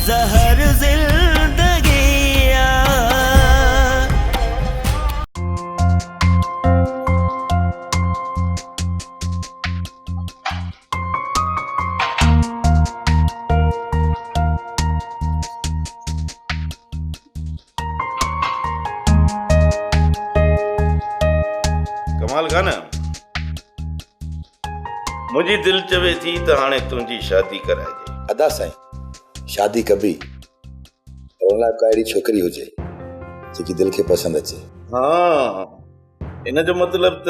जहर जिंदगिया। कमाल खान, मुझी दिल चवे थी तो हाणे तुझी शादी कराइजे। अदा साईं, शादी कभी उन काड़ी छोकरी हुजे जेकी दिल के पसंद अचे। हाँ, इन जो मतलब त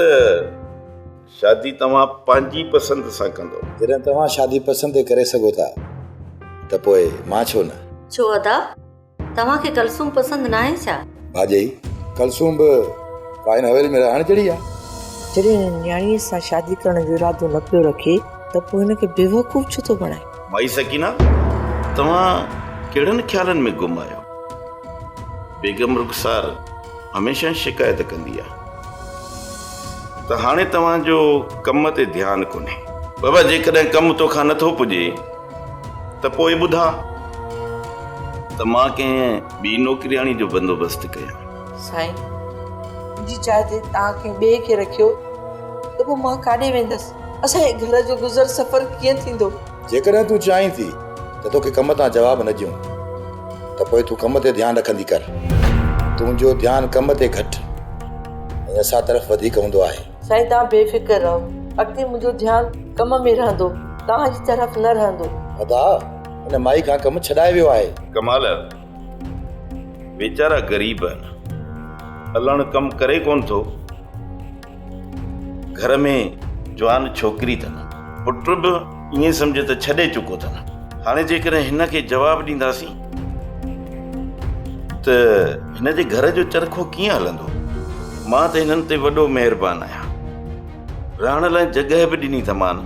शादी तव्हां पंहिंजी पसंद सां कंदो। जॾहिं तव्हां शादी पसंद करे सघो था त पोइ मां छो न। छो अदा, तव्हांखे कलसूम पसंद न आहे छा? भाॼई कलसूम बि काइन हवेली में रहण जहिड़ी आहे। जॾहिं न्याणीअ सां शादी करण जो इरादो न पियो रखे त पोइ हिनखे बेवकूफ़ छो थो बणाए? माई सकीना, तव्हां कहिड़नि ख्यालनि में गुम आहियो? बेगम रुखसार हमेशह शिकायत कंदी आहे त हाणे तव्हांजो कम ते ध्यानु कोन्हे। बाबा, जेकॾहिं कमु तोखां नथो पुॼे त पोइ ॿुधा त मां कंहिं ॿी नौकिरियाणी जो बंदोबस्तु कयां। साईं, मुंहिंजी चाह ते तव्हां कंहिं ॿिए खे रखियो त पोइ मां काॾे वेंदसि? असांजे घर जो गुज़र सफ़र कीअं थींदो? जेकॾहिं तूं चाहीं थी त तोखे कम तां जवाब न ॾियूं त पोइ तूं कम ते ध्यानु रखंदी कर। तुंहिंजो ध्यानु कम ते घटि ऐं असां तरफ़ वधीक हूंदो आहे। साईं, तव्हां बेफ़िक्र रहो, अॻिते मुंहिंजो ध्यानु कम में रहंदो, तव्हांजी तरफ़ न रहंदो। अदा हिन माई खां कमु छॾाए वियो आहे। कमाल, वीचारा ग़रीब आहिनि, हलण कमु करे कोन थो। घर में जवान छोकिरी अथनि, पुट बि ईअं सम्झ त छॾे चुको अथनि। हाणे जेकॾहिं हिन खे जवाबु ॾींदासीं त हिन जे घर जो चरखो कीअं हलंदो? मां त हिननि ते वॾो महिरबान आहियां, रहण लाइ जॻह बि ॾिनी तमान,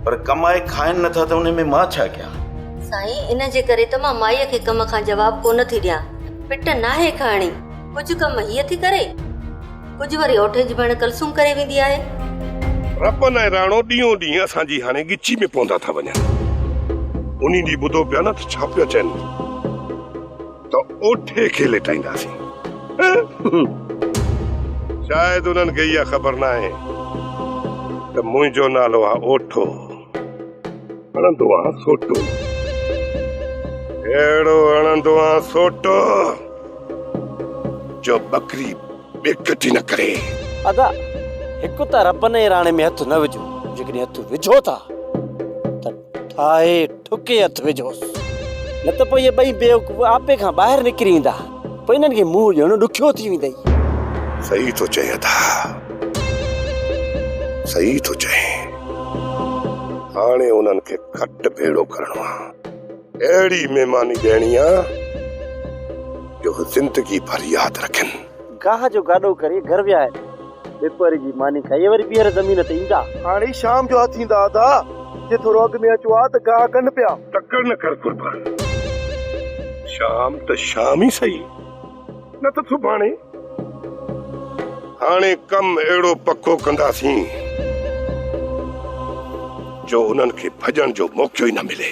पर कमाए खाइनि नथा त उन में मां छा कयां? साईं, इन जे करे त मां माईअ खे कम खां जवाब कोन थी ॾियां। पिट नाहे खणी, कुझु कम हीअ थी करे, कुझु वरी ओठे जी भेण कलसूम करे वेंदी आहे। रपन ऐं राणो ॾींहों ॾींहुं असांजी हाणे गिची में पवंदा था वञनि। उन ॾींहुं ॿुधो पिया न त छा पिया चवनि त ओठे खे लेटाईंदासीं। शायदि उन्हनि खे इहा ख़बर न आहे त मुंहिंजो नालो आहे ओठो, हणंदो आहे सोटो। अहिड़ो हणंदो आहे सोटो जो बकरी बेकटी न करे। अदा, हिकु त रबन ऐं राणे में हथु न विझो, जेकॾहिं हथु विझो था त ठाहे ठुके हथु विझोसि, न त पोइ इहे ॿई बेवकूफ़ आपे खां ॿाहिरि निकिरी ईंदा, पोइ इन्हनि खे मुंहुं ॾियणो ॾुखियो थी वेंदई। सही थो चए अदा, सही थो चए। हाणे उन्हनि खे खट भेड़ो करणो आहे, अहिड़ी महिमानी ॾियणी आहे जो ज़िंदगी भर यादि रखनि। गाह जो गाॾो करे घर विया आहिनि, बेपारी जी मानी खाई वरी ॿीहर ज़मीन ते ईंदा। हाणे शाम जो हथ ईंदा अदा, जे थोरो अॻु में अचो आहे त गाह कनि पिया। टकर न कर कुर्बान, शाम त शाम ई सही, न त सुभाणे। हाणे कम अहिड़ो पको कंदासीं जो उन्हनि खे भॼण जो मौक़ो ई न मिले।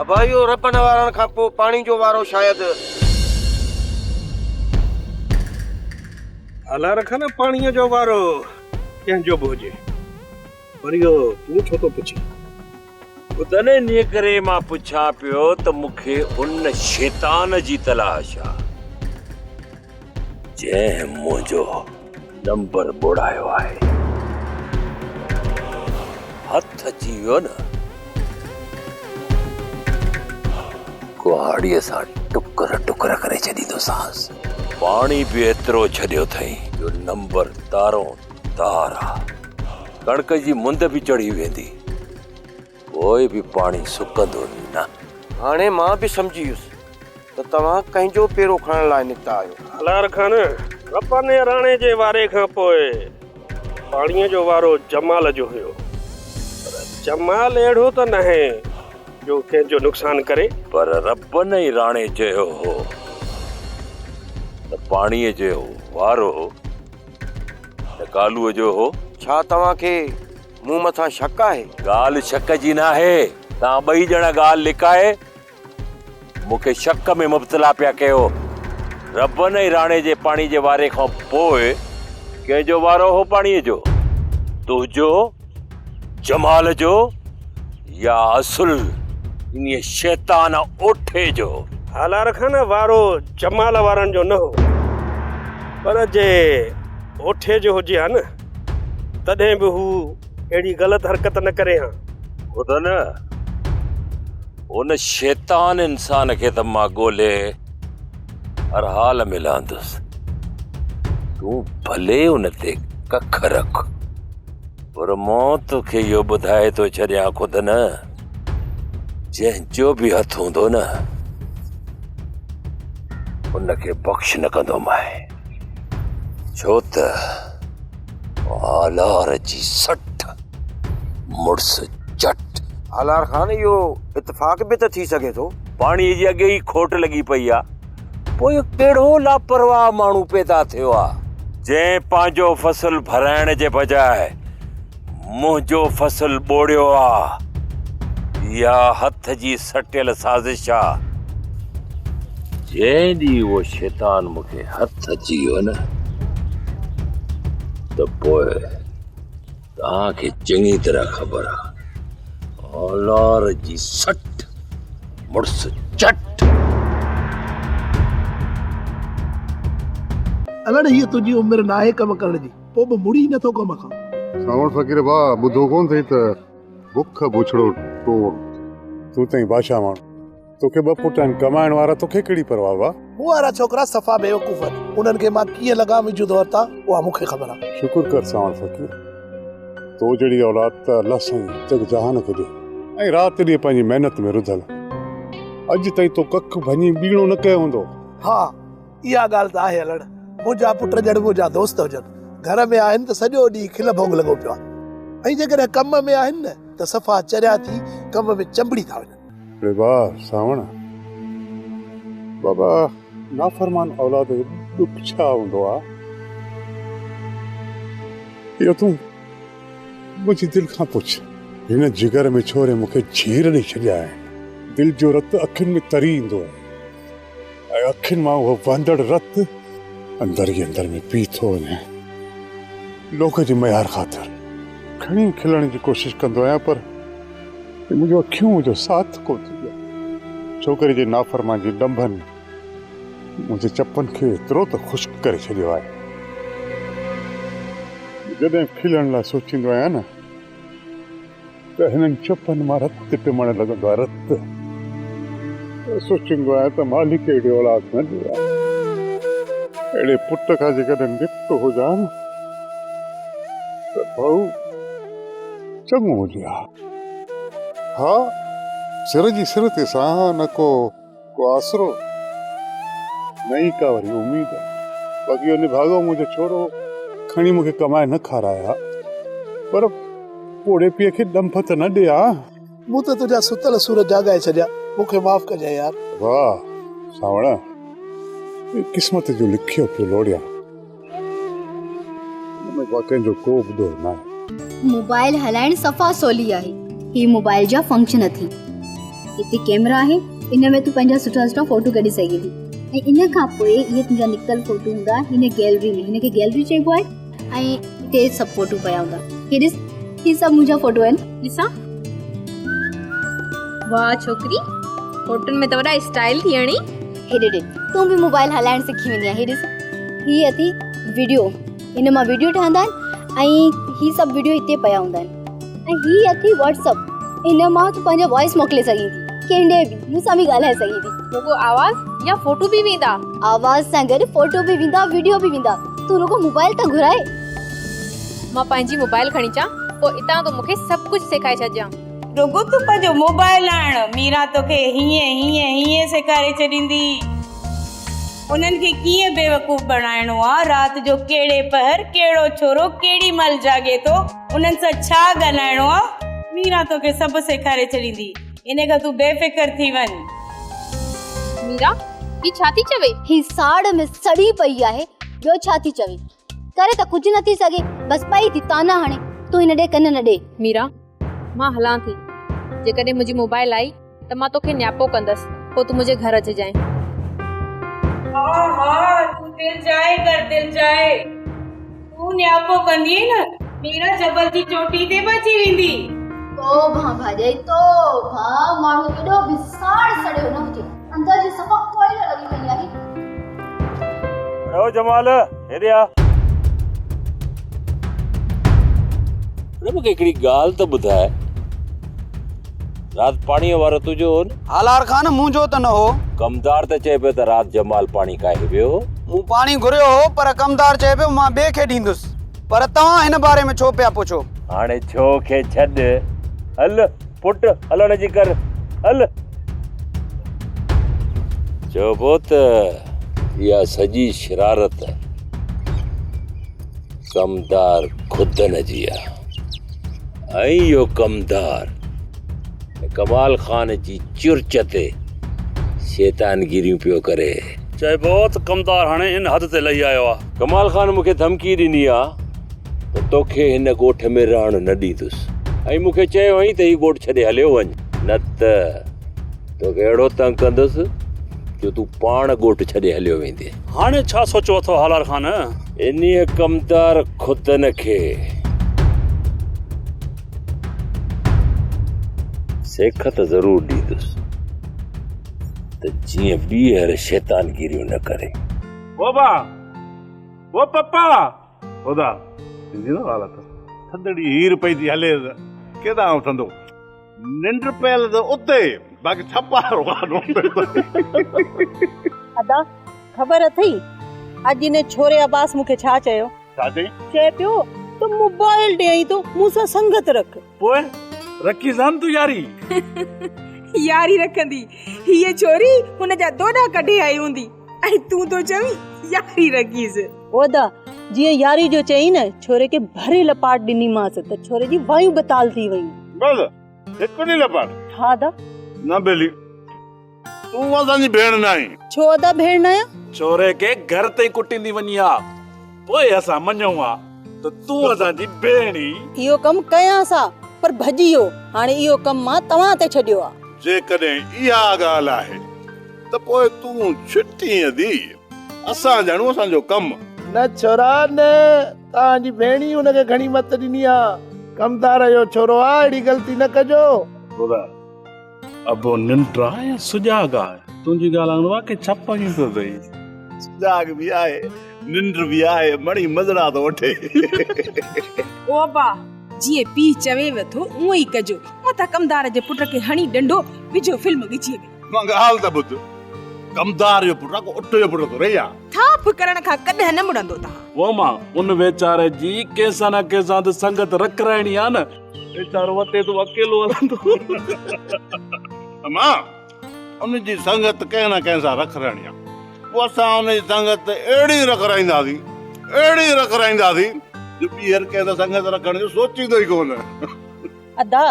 अभाइयो रबन वारनि खां पोइ पाणी जो वारो शायदि अला रखा न पाणीअ जो वारो कंहिंजो बि हुजे, पर इहो तूं छो थो पुछे? तॾहिं इन करे मां पुछां पियो त मूंखे उन शैतान जी तलाश आहे जंहिं मुंहिंजो नंबर बुड़ायो आहे। हथ अची वियो न, कुहाड़ीअ सां टुकर टुकर करे छॾींदोसांसि। पाणी बि एतिरो छॾियो अथई जो नंबर तारो तार आहे। कणक जी मुंद बि चढ़ी वेंदी, पोइ बि पाणी सुकंदो न। हाणे मां बि सम्झी वियुसि त तव्हां कंहिंजो पेरो खणण लाइ निकिता आहियो। अला रखा न, रबन ऐं राणे जे वारे खां पोइ पाणीअ जो वारो जमाल जो हुयो, पर जमाल अहिड़ो त न आहे जो कंहिंजो नुक़सान करे। पर रबन ऐं राणे चयो हो त पाणीअ जो वारो त कालूअ जो हो। छा तव्हांखे मूं मथां शक आहे? ॻाल्हि शक जी न आहे, तव्हां ॿई ॼणा ॻाल्हि लिकाए मूंखे शक में मुब्तला पिया कयो। रबन ऐं राणे जे पाणी जे वारे खां पोइ कंहिंजो वारो हो पाणीअ जो? तुंहिंजो, जमाल जो, या असुल इन शैतान ओठे जो? हालार खां न वारो जमाल वारनि जो न हो, पर जे ओठे जो हुजे हा न तॾहिं बि हू अहिड़ी ग़लति हरकत न करे हा। ॿुध न, उन शैतान इंसान खे त मां ॻोल्हे हर हाल में लहंदुसि। तूं भले उन ते कख रख, पर मां तोखे इहो ॿुधाए थो छॾियां ख़ुदि न, जंहिंजो बि हथ हूंदो न उनखे बख़्श न कंदो माए, छो त आलार जी सठ मुड़स चट। हालार खान इहो इत्तेफ़ाक बि त थी सघे थो। पाणीअ जी अॻे ई खोट लॻी पई आहे, पोइ इहो कहिड़ो लापरवाह माण्हू पैदा थियो आहे जंहिं पंहिंजो फसल भराइण जे बजाए मुंहिंजो फसल ॿोड़ियो आहे। इहा हथ जी सटियल साज़िश आहे। जंहिं ॾींहुं उहो शैतान मूंखे हथ अची वियो न त पोइ तव्हांखे चङी तरह ख़बर आहे, औलार जी सट मुड़स चट। अलाए हीअ तुंहिंजी उमिरि न आहे कम करण जी, पोइ बि मुड़ी नथो कम खां। सावण फ़कीर भाउ ॿुधो कोन अथई त बुख बुछड़ो टोड़, तूं तई बादशाह माण्हू, तोखे ॿ पुट आहिनि कमाइण वारा, तोखे कहिड़ी परवाह वा? मूं वारा छोकिरा सफ़ा बेवकूफ़ आहिनि, उन्हनि खे मां कीअं लॻाम विझूं थो वरिता उहा मूंखे ख़बर आहे। शुक्र कर सावण फ़कीर, तो जहिड़ी औलाद त अल्लाह साईं जग जहान खे ॾे, ऐं राति ॾींहुं पंहिंजी महिनत में रुधल। अॼु ताईं तो कख भञी बीणो न कयो हूंदो। हा, इहा ॻाल्हि त आहे हलण। मुंहिंजा पुट ॼण मुंहिंजा दोस्त हुजनि, घर में आहिनि त सॼो ॾींहुं खिल भोग लॻो पियो आहे, ऐं जेकॾहिं कम में आहिनि न त सफ़ा चरिया थी कम में चंबड़ी था वञनि। अरे वाह सावण, बाबा नाफरमान औलाद दुख छा हूंदो आहे? इहो तूं मुंहिंजी दिलि खां पुछ। हिन जिगर में छोरे मूंखे झीर ॾेई छॾिया आहिनि। दिलि जो रत अखियुनि में तरी ईंदो आहे, ऐं अखियुनि मां उहो वंदड़ रत अंदर ई अंदर में पी थो वञे। लोक जी मयार ख़ातिर खणी खिलण जी कोशिश कंदो आहियां, पर मुंहिंजो अखियूं मुंहिंजो साथ कोन थी वियो। छोकिरे जे नाफ़रमान जी ॾंभनि मुंहिंजे चपनि खे एतिरो त ख़ुश्क करे छॾियो आहे। जॾहिं खिलण लाइ सोचींदो आहियां न त हिननि चपनि मां रत पिमण लॻंदो आहे, रत। सोचींदो आहियां त मालिक अहिड़ी औलाद न ॾिए आहे। अहिड़े पुट खां जेकॾहिं निपट हुजां न त भाऊ चङो हुजे हा। हा, सिर जी सिर ते साह न को आसरो, नई का वरी उम्मीद आहे। बाक़ी उन भाॻो मुंहिंजो छोरो खणी मूंखे कमाए न खाराया, पर पोड़े पीउ खे ॾंभ त न ॾे हा। मूं त तुंहिंजा सुतल सूर जाॻाए छॾिया, मूंखे माफ़ कजांइ यार। वाह सावण, क़िस्मत जो लिखियो पियो लोड़िया, कंहिंजो को बि ॾोह न आहे। मोबाइल हलाइण सफ़ा सवली आहे। ही मोबाइल जा फंक्शन थी, हिते कैमरा आहे, इन में तूं पंहिंजा सुठा सुठा फोटो कढी सघे थी, ऐं इन खां पोइ इहे तुंहिंजा निकतल फोटो हूंदा हिन गैलरी में, हिन खे गैलरी चइबो आहे, ऐं हिते सभु फोटो पिया हूंदा। हे ॾिस, ही सभु मुंहिंजा फोटो आहिनि, ॾिसां। वाह छोकिरी, फोटुनि में त वॾा स्टाइल थी हणी। हे ॾिस, तूं बि मोबाइल हलाइण सिखी वेंदी आहे। हे ॾिस, ही अथी वीडियो, इन मां वीडियो ठहंदा आहिनि, ऐं ही सभु वीडियो हिते पिया हूंदा आहिनि, ऐं ही अथी व्हाट्सअप, इन मां तूं पंहिंजा वॉइस मोकिले सघीं थी, कंहिंॾे बि मूंसां बि ॻाल्हाए सघीं थी। रुगो आवाज़ या फोटो बि वेंदा? आवाज़ सां गॾु फोटो बि वेंदा, वीडियो बि वेंदा। तूं रुगो मोबाइल त घुराए। मां पंहिंजी मोबाइल खणी अचां, पोइ इतां तो मूंखे सभु कुझु सेखारे छॾिजां। रुगो तूं पंहिंजो मोबाइल आण, मीरा तोखे हीअं सेखारे छॾींदी। उन्हनि खे कीअं बेवकूफ़ बणाइणो आहे, राति जो कहिड़े पहर कहिड़ो छोरो केॾी महिल जागे थो, उन्हनि सां छा ॻाल्हाइणो आहे, मीरा तोखे सभु सेखारे छॾींदी। इन खां तूं बेफ़िक्र थी वञ। मीरा, ही छा थी चवे? ही साड़ में सड़ी पई आहे, ॿियो छा थी चवे? करे त कुझु न थी सघे, बस पई थी ताना हणे। तूं हिन ॾे कन न ॾे। मीरा, मां हलां थी, जेकॾहिं मुंहिंजी मोबाइल आई त मां तोखे न्यापो कंदसि, पोइ तूं मुंहिंजे घर अचिजांइ। हाँ हाँ तू दिल जाए कर दिल जाए। तू न्यापो कंदी न मीरा जबल जी चोटी ते बची वेंदी। तो भां भाॼाई तो भां माण्हू एॾो विसाड़ सड़ियो न हुजे, अंदर जी सफ़ा कोयला लॻी पई आहे। ओ जमाल हेॾे आ। मूंखे हिकिड़ी ॻाल्हि त ॿुधाए, राति पाणीअ वारो तुंहिंजो हो न? हालार खान मुंहिंजो त न हो। कमदार त चए पियो त राति जमाल पाणी काहे वियो। मूं पाणी घुरियो हो पर कमदार चए पियो मां ॿिए खे ॾींदुसि। पर तव्हां हिन बारे में छो पिया पुछो? हाणे छो खे छॾ, हल पुट हलण जी कर, हल। चइबो त इहा सॼी शरारत कमदार खुदन जी आहे। ऐं इहो कमदार कमाल खान जी चुर्च ते शैतानगिरियूं पियो करे। चइबो त कमदार हाणे इन हद ते लही आयो आहे। कमाल खान मूंखे धमकी ॾिनी आहे त तोखे हिन ॻोठ में रहण न ॾींदुसि, ऐं मूंखे चयो हुई त हीउ ॻोठ छॾे हलियो वञ, न त तोखे अहिड़ो तंग कंदुसि जो तूं पाण ॻोठ छॾे हलियो वेंदे। हाणे छा सोचो अथव हालार खान? इन्हीअ कमदार खुदन खे सेख त ज़रूर ॾींदुसि त जीअं ॿीहर शैतानगिरियूं न करे। वो बा वो पप्पा खुदा सिंधी न हालत थदड़ी हीर पई थी हले केदा उथंदो निंड पयल त उते बाक़ी छपा रोनो। अदा ख़बर अथई अॼु इन छोरे अब्बास मूंखे छा चयो? छा चई? चए पियो तो मोबाइल ॾेई तो मूंसां संगत रख। पोइ रखी सान तू यारी? यारी रखंदी हीअ छोरी हुन जा दोडा कढे आई हूंदी ऐं तूं तो चवी यारी रखीस। ओदा जीअं यारी जो चई न छोरे खे भरे लपाट ॾिनी मांसि त छोरे जी वायु बताल थी वई। बस हिकु ॾींहुं लपाट? हा दा न बेली तूं असांजी भेण न आहीं। छो अदा भेण न आहियां? छोरे खे घर ते कुटींदी वञी आ, पोइ असां मञूं आ त तूं असांजी भेणी। इहो कमु कयां सा पर भॼी वियो, हाणे इहो कमु मां तव्हां ते छॾियो आहे। जेकॾहिं इहा ॻाल्हि आहे त पोइ तूं छुटी दी, असां ॼाणूं असांजो कमु। न छोरा न, तव्हांजी भेणी हुनखे घणी मत ॾिनी आहे, कमदार जो छोरो आहे, अहिड़ी ग़लती न कजो। अबो निंड आहे सुजाग आहे, तुंहिंजी ॻाल्हि आहे की छपायूं थो अथई। सुजाग बि आहे निंड बि आहे, मणी मज़ड़ा थो वठे। ओ बा जीअं पीउ चवेव थो उहो ई कजो, मथां कमदार जे पुट खे हणी डंडो विझो फिल्म ॻिची में। मां ॻाल्हि त ॿुध, कमदार जो पुट को उठ जो पुट तो रहिया थाप करण खां कॾहिं न मुड़ंदो ता। वो मां उन वेचारे जी कंहिंसां न कंहिंसां त संगत रखराइणी आहे न, वेचारो वते तो अकेलो हलंदो। मां उन जी संगत कंहिं न कंहिं सां रखराइणी आहे, पोइ असां उन जी संगत अहिड़ी रखराईंदासीं जो ॿीहर कंहिं सां संगत रखण जो सोचींदो ई कोन। अदा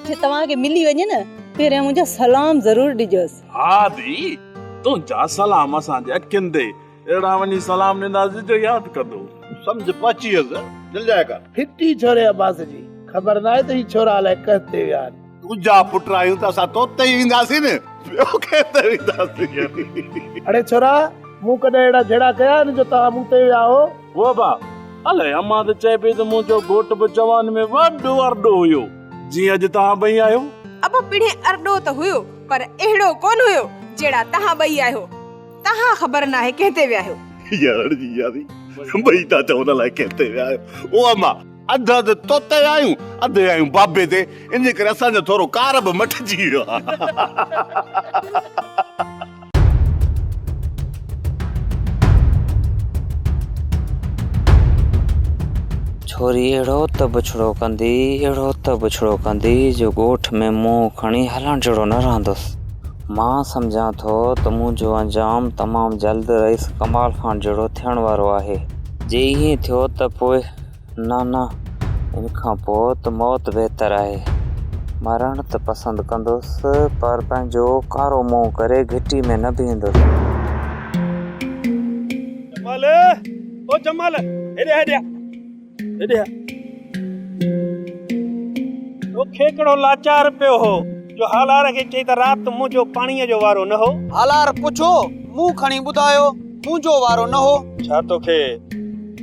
जे तव्हांखे मिली वञे न पहिरियों मुंहिंजा सलाम ज़रूर ॾिजोसि। हा दी तुंहिंजा सलाम असांजे अखियुनि ते अहिड़ा वञी सलाम ॾींदासीं जो यादि कंदो। सम्झ पची वियसि दिलि जाए कर। हिटी छोरे अब्बास जी ख़बर न आहे त ही छोरा अलाए कहते विया आहिनि। तुंहिंजा पुट आहियूं त असां तोते ई वेंदासीं न, ॿियो कंहिं वेंदासीं। अड़े छोरा मूं कॾहिं अहिड़ा जहिड़ा कया आहिनि जो तव्हां मूं ते विया हो? वो बा अले अम्मा त चए पई त मुंहिंजो घोट बि जवान में वॾो अरडो हुयो, जीअं अॼु तव्हां ॿई आहियो। अब पिणे अरडो त हुयो पर अहिड़ो कोन हुयो जहिड़ा तव्हां ॿई आहियो। तव्हां ख़बर न आहे कंहिं ते विया आहियो। यार जी यारी ॿई था चवण लाइ कंहिं ते विया आहियो। ओ अम्मा अधु अधु तोते आहियूं, अधु आहियूं बाबे ते, इन करे असांजो थोरो कार बि मटिजी वियो आहे। छोरी अहिड़ो त बछड़ो कंदी जो ॻोठ में मुंहुं खणी हलण जहिड़ो न रहंदुसि। मां सम्झां थो त मुंहिंजो अंजाम तमामु जल्द रईस कमाल खान जहिड़ो थियण वारो आहे। जे ईअं थियो त पोइ न इन खां पोइ त मौत बहितर आहे। मरण त पसंदि कंदुसि पर पंहिंजो कारो मुंहुं करे घिटी में न बीहंदुसि। जमाल हेॾे खेकड़ो लाचार पियो हो, जो हालार खे चई त राति मुंहिंजो पाणीअ जो वारो न हो। हालार पुछो मूं खणी ॿुधायो मुंहिंजो वारो न हो। छा तोखे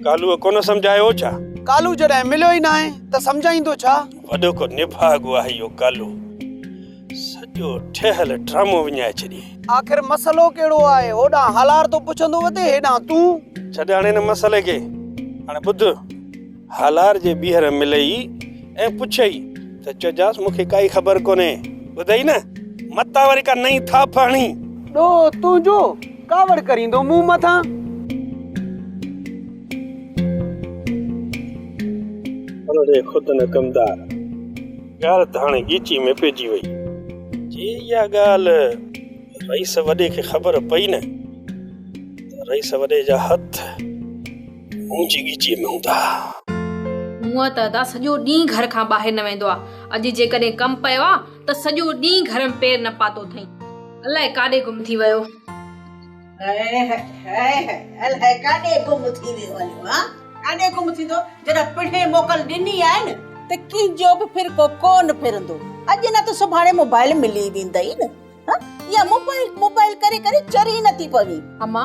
कालूअ कोन सम्झायो छा? कालू जॾहिं मिलियो ई न आहे त सम्झाईंदो छा? वॾो को निभागो आहे इहो कालू, सॼो ठहियल ड्रामो विञाए छॾी। आख़िर मसलो कहिड़ो आहे? होॾां हालार तो पुछंदो वधे, हेॾां तूं। छॾ हाणे हिन मसले खे। हाणे ॿुध, हालार जे ॿीहर मिलई ऐं पुछई त चइजांसि मूंखे काई ख़बर कोन्हे, ॿुधई न? मतां वरी का नई थाप हणी ॾो तूं जो कावड़ करींदो मूं मथां। अरे खुद न कमदार, ॻाल्हि त हाणे ॻीची में पइजी वई। जे इहा ॻाल्हि रईस वॾे खे ख़बर पई न त रईस वॾे जा हथ मुंहिंजी ॻीची में हूंदा। हूअं त दा सॼो ॾींहुं घर खां ॿाहिरि न वेंदो आहे। अॼु जेकॾहिं कमु पियो आहे त सॼो ॾींहुं घर में पेर न पातो अथई। अलाए काॾे गुम थी वियो। अलाए काॾे गुम थी वियो आहे? काॾे गुम थींदो जॾहिं पिणे मोकल ॾिनी आहे न त कंहिंजो बि फिरको कोन फिरंदो। अॼु न त सुभाणे मोबाइल मिली वेंदई न। या मोबाइल करे करे चरी नथी पवी। अम्मा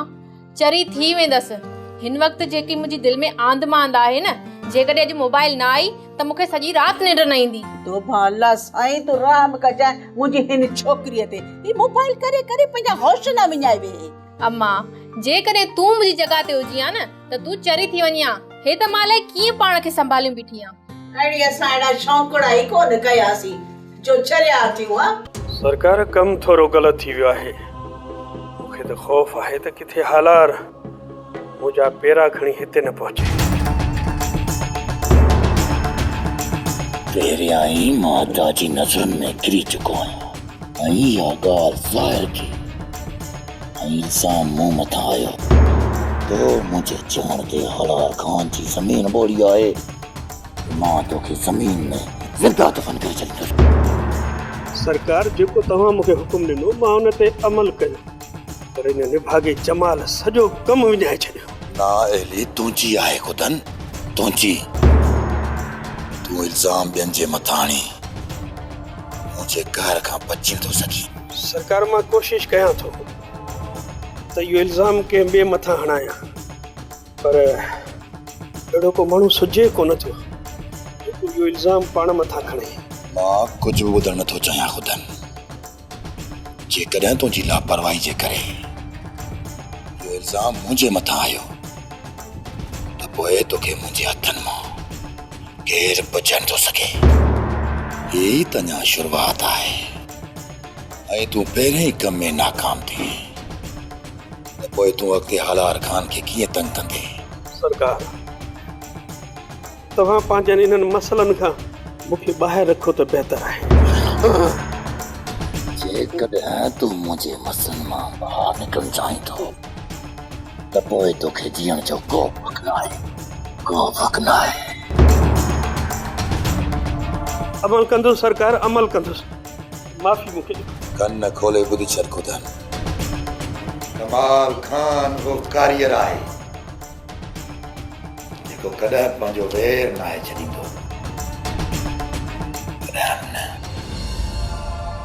चरी थी वेंदसि। हिन वक़्तु जेकी मुंहिंजी दिलि में आंद मांद आहे न, जेकॾहिं अॼु मोबाइल न आई त मूंखे सॼी राति निंड न ईंदी। तोबा अल्लाह साईं तूं राम कजाए मुंहिंजी हिन छोकिरीअ ते। ही मोबाइल करे करे पंहिंजा होश न विञाए वे। अम्मा जेकॾहिं तूं मुंहिंजी जॻह ते हुजी आ न त तूं चरी थी वञी आ। हे त मां अलाए कीअं पाण खे संभालियूं बीठी आ। अड़ी असां एड़ा शौंकड़ा ई कोन कयासीं जो चरिया थियूं। सरकार कम थोरो ग़लति थी वियो आहे। मूंखे त ख़ौफ़ आहे त किथे हालार मुंहिंजा पेरा खणी हिते न पहुचे। पहिरियां ई मां ताजी नज़रुनि में किरी चुको आहियां ऐं इहा ॻाल्हि ज़ाहिर थी ऐं इल्ज़ाम मूं मथां आयो तो मुंहिंजे चवण ते हालार ख़ान जी ज़मीन ॿोड़ी आहे। मां तोखे ज़मीन में ज़िंदा दफ़न करे छॾींदुसि। सरकार जेको तव्हां मूंखे हुकुम ॾिनो मां उन ते अमल कयो, पर इन निभागे जमाल सॼो कमु विञाए छॾियो। नाअहली तुंहिंजी आहे खुदन, तुंहिंजी। तूं इल्ज़ाम ॿियनि जे मथां आणी मुंहिंजे घर खां बची थो सघीं। सरकार मां कोशिश कयां थो त इहो इल्ज़ाम कंहिं ॿिए मथां हणायां, पर अहिड़ो को माण्हू सुझे कोन थो जेको इहो इल्ज़ाम पाण मथां खणे। मां कुझु बि ॿुधणु नथो चाहियां खुदन। जेकॾहिं तुंहिंजी लापरवाही जे करे इहो इल्ज़ाम मुंहिंजे मथां आयो त पोइ तोखे मुंहिंजे हथनि मां केरु बचाए थो सघे। हीअ ई त अञा शुरूआत आहे ऐं तूं पहिरें ई कम में नाकाम थी त पोइ तूं अॻिते हालार ख़ान खे कीअं तंग कंदे? सरकार तव्हां पंहिंजनि इन्हनि मसइलनि खां मूंखे ॿाहिरि रखो त बहितर आहे। जेकॾहिं तूं मुंहिंजे मसइलनि मां ॿाहिरि निकिरणु चाहीं थो त पोइ तोखे जीअण जो को हक़ न आहे, को हक़ न आहे। अमल कंदुसि सरकार, अमल कंदुसि। माफ़ी मूंखे कन खोले ॿुधी छॾ खुदन। कमाल खान वो कारीगर आहे जेको कॾहिं पंहिंजो वेर न आहे छॾींदो।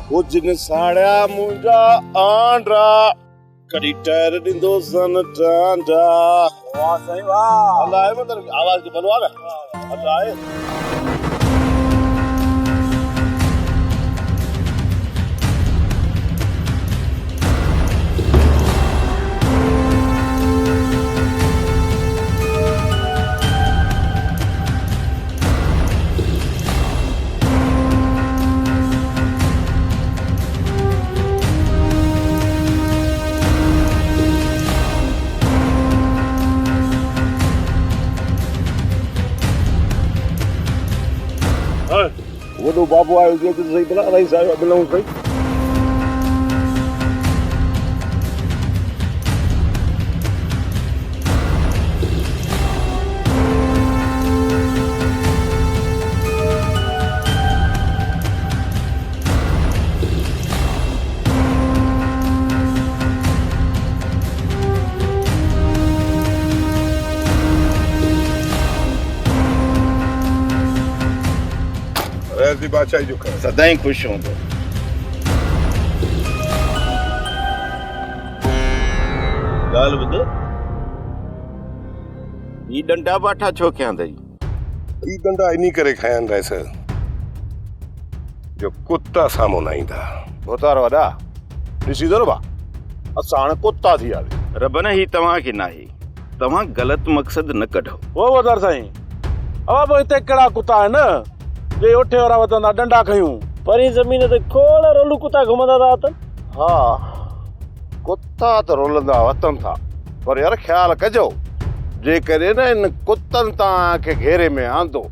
कुझु न साड़िया मुंहिंजा आंडा कॾहिं टायर ॾींदो सन टांडा। वाह साईं वाह। हलाए मतलब आवाज़ के बनवा ना हलाए। वॾो बाबू आयो जो सही भला रईस आयो मिलूं सही। बादशाही जो कर सदाई खुश हूंदो। ॻाल्हि ॿुध, ही डंडा बाठा छो कयां अथई? ई डंडा इन करे खयां आहिनि रहिस जो कुत्ता साम्हूं न ईंदा। भोतार वॾा ॾिसी थो न भा, असां हाणे कुत्ता थी वियासीं। रबन ही तव्हांखे नाहे, तव्हां ग़लति मक़सद न कढो। वो वधार साईं, अवा पोइ हिते कहिड़ा कुत्ता आहिनि जे ओठे वारा वधंदा डंडा खयूं, परी ज़मीन ते खोड़ रोलू कुत्ता घुमंदा था अथनि। हा, कुत्ता त रोलंदा वतन था, पर यार ख़्यालु कजो, जेकॾहिं न इन कुत्तनि तव्हांखे घेरे में आंदो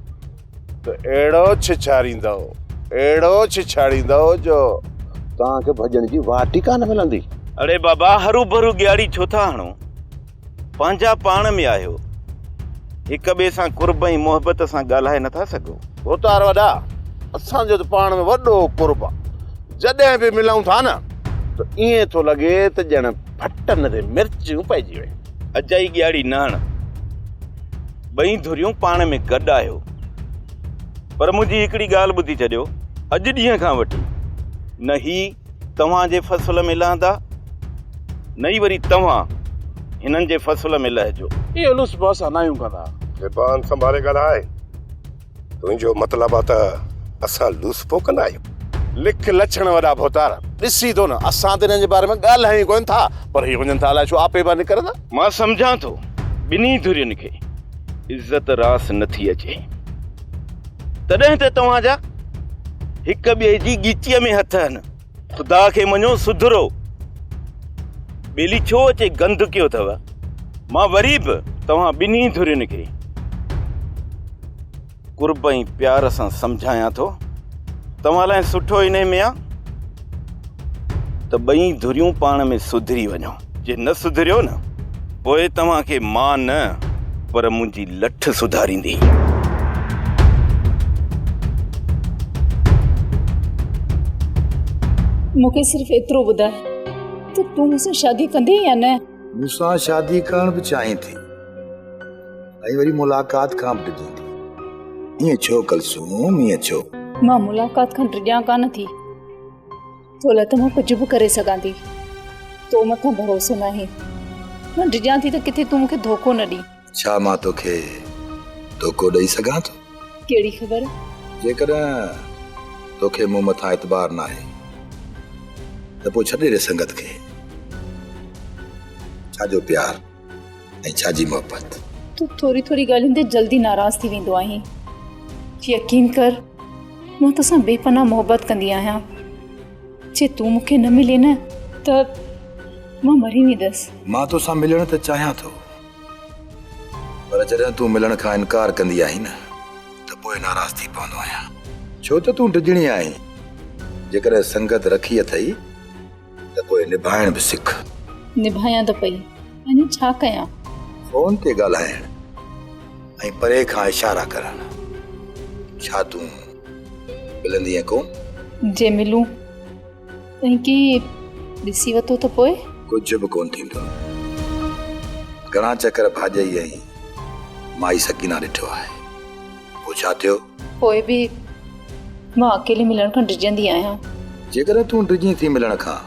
त अहिड़ो छिछाड़ींदो जो तव्हांखे भॼण जी वाट ई कान मिलंदी। अड़े बाबा, हरू भरू ॻियाड़ी छो था हणो? पंहिंजा पाण में आहियो, हिक ॿिए सां कुर्ब ऐं मोहबत सां ॻाल्हाए नथा सघो? भोतार वॾा, असांजो त पाण में वॾो कुर्ब आहे। जॾहिं बि मिलूं था न त ईअं थो लॻे त ॼण फटनि ते मिर्चूं पइजी वई। अजाई ॻियाड़ी न हण, ॿई धुरियूं पाण में गॾु आहियो। पर मुंहिंजी हिकिड़ी ॻाल्हि ॿुधी छॾियो, अॼु ॾींहं खां वठी न ही तव्हांजे फ़सुल में लहंदा, न ई वरी तव्हां हिननि जे फ़सुल में लहिजो। इहो लुस बस अनायूं कंदा। ज़बान संभाले ॻाल्हाए, तुंहिंजो मतिलबु आहे त असां लूस पो कंदा आहियूं? लिख लछण वॾा भोतार, ॾिसी थो न असां त हिननि जे बारे में ॻाल्हायूं कोन था, पर ही वञनि था अलाए छो आपे पिया निकिरंदा। मां सम्झां थो ॿिन्ही धुरियुनि खे इज़त रास नथी अचे, तॾहिं त तव्हांजा हिक ॿिए जी ॻीचीअ में हथ आहिनि। ख़ुदा खे मञो, सुधरो। ॿेली छो अचे गंद कयो अथव? मां वरी बि तव्हां ॿिन्ही धुरियुनि खे कुर्ब ऐं प्यार सां सम्झायां थो। तव्हां लाइ सुठो इन में आहे त ॿई धुरियूं पाण में सुधरी वञो। जे न सुधरियो न, पोइ तव्हांखे मां न पर मुंहिंजी लठ सुधारींदी। मूंखे सिर्फ़ एतिरो ॿुधाए त तूं मूंसां शादी कंदे या न? मूंसां शादी करण बि चाहीं थी ऐं वरी मुलाक़ात खां बि ॾिजी थी। ईअं छो कलसूम, ईअं छो? मां मुलाक़ात खां ड्रिजां कान थी, तो लाइ त मां कुझु बि करे सघां थी। तो मथां भरोसो न आहे। मां ड्रिजां थी त किथे तूं मूंखे धोखो न ॾी। छा मां तोखे धोखो ॾेई सघां थो? कहिड़ी ख़बर? जेकॾहिं तोखे मूं मथां एतबार न आहे त पोइ छॾे ॾे संगत खे। छाजो प्यार ऐं छाजी मोहबत? तूं थोरी थोरी ॻाल्हियुनि ते जल्दी नाराज़ थी वेंदो आहीं। यकीन कर, मां तोसां बेपनाह मोहबत कंदी आहियां। जे तूं मूंखे न मिले न त मां मरी वेंदसि। मां तोसां मिलण त चाहियां थो, पर जॾहिं तूं मिलण खां इनकार कंदी आहीं न त पोइ नाराज़ थी पवंदो आहियां। छो त तूं डिॼणी आहीं। जेकॾहिं संगत रखी अथई त पोइ निभाइण बि सिख। निभायां त पई, अञा छा कयां? फोन ते ॻाल्हाइण ऐं परे खां इशारा करण। छा तूं मिलंदी कोन? जे मिलूं ऐं की ॾिसी वतो त पोइ कुझु बि कोन थींदो। घणा चकर भाॼई ऐं माई सकीना ॾिठो आहे। पोइ छा थियो? पोइ बि मां अकेले मिलण खां डिॼंदी आहियां। जेकॾहिं तूं डिॼी थी मिलण खां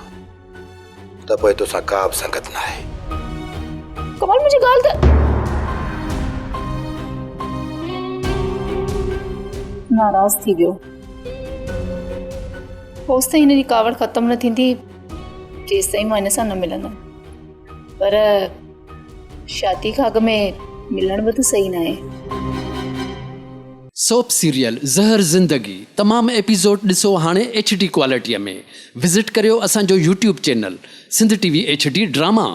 त पोइ तोसां का बि संगत न आहे। कमाल मुंहिंजी ॻाल्हि त नाराज़ थी वियो। होसि ताईं हिन जी कावड़ ख़तमु न थींदी जेसि ताईं मां हिन सां न मिलंदमि। पर शादी खां अॻु में मिलण बि त सही न आहे। सोप सीरियल ज़हर ज़िंदगी तमामु एपिसोड ॾिसो हाणे HD क्वालिटीअ में। विज़िट करियो असांजो YouTube channel Sindh TV HD drama.